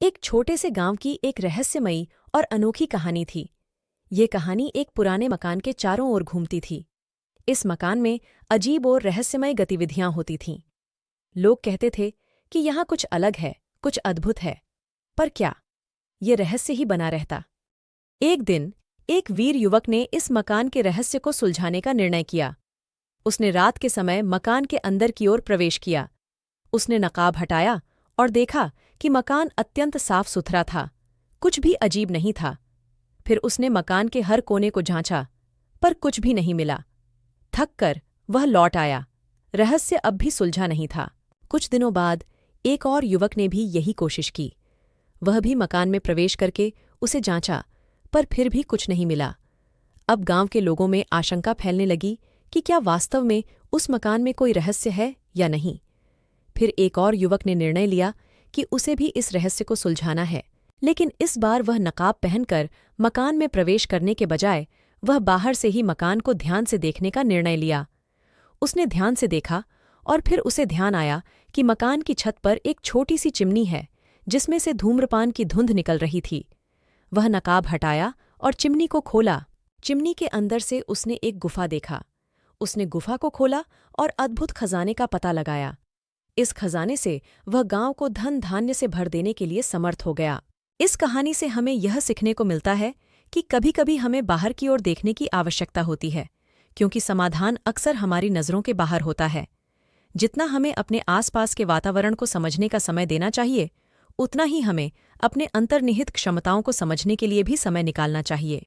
एक छोटे से गांव की एक रहस्यमयी और अनोखी कहानी थी। ये कहानी एक पुराने मकान के चारों ओर घूमती थी। इस मकान में अजीब और रहस्यमय गतिविधियां होती थीं। लोग कहते थे कि यहाँ कुछ अलग है, कुछ अद्भुत है। पर क्या ये रहस्य ही बना रहता? एक दिन एक वीर युवक ने इस मकान के रहस्य को सुलझाने का निर्णय किया। उसने रात के समय मकान के अंदर की ओर प्रवेश किया। उसने नकाब हटाया और देखा कि मकान अत्यंत साफ सुथरा था, कुछ भी अजीब नहीं था। फिर उसने मकान के हर कोने को झांचा, पर कुछ भी नहीं मिला। थक कर वह लौट आया। रहस्य अब भी सुलझा नहीं था। कुछ दिनों बाद एक और युवक ने भी यही कोशिश की। वह भी मकान में प्रवेश करके उसे जांचा, पर फिर भी कुछ नहीं मिला। अब गांव के लोगों में आशंका फैलने लगी कि क्या वास्तव में उस मकान में कोई रहस्य है या नहीं। फिर एक और युवक ने निर्णय लिया कि उसे भी इस रहस्य को सुलझाना है, लेकिन इस बार वह नकाब पहनकर मकान में प्रवेश करने के बजाय वह बाहर से ही मकान को ध्यान से देखने का निर्णय लिया। उसने ध्यान से देखा और फिर उसे ध्यान आया कि मकान की छत पर एक छोटी सी चिमनी है, जिसमें से धूम्रपान की धुंध निकल रही थी। वह नकाब हटाया और चिमनी को खोला। चिमनी के अंदर से उसने एक गुफा देखा। उसने गुफा को खोला और अद्भुत खजाने का पता लगाया। इस खजाने से वह गांव को धन धान्य से भर देने के लिए समर्थ हो गया। इस कहानी से हमें यह सीखने को मिलता है कि कभी-कभी हमें बाहर की ओर देखने की आवश्यकता होती है, क्योंकि समाधान अक्सर हमारी नज़रों के बाहर होता है। जितना हमें अपने आसपास के वातावरण को समझने का समय देना चाहिए, उतना ही हमें अपने अंतर्निहित क्षमताओं को समझने के लिए भी समय निकालना चाहिए।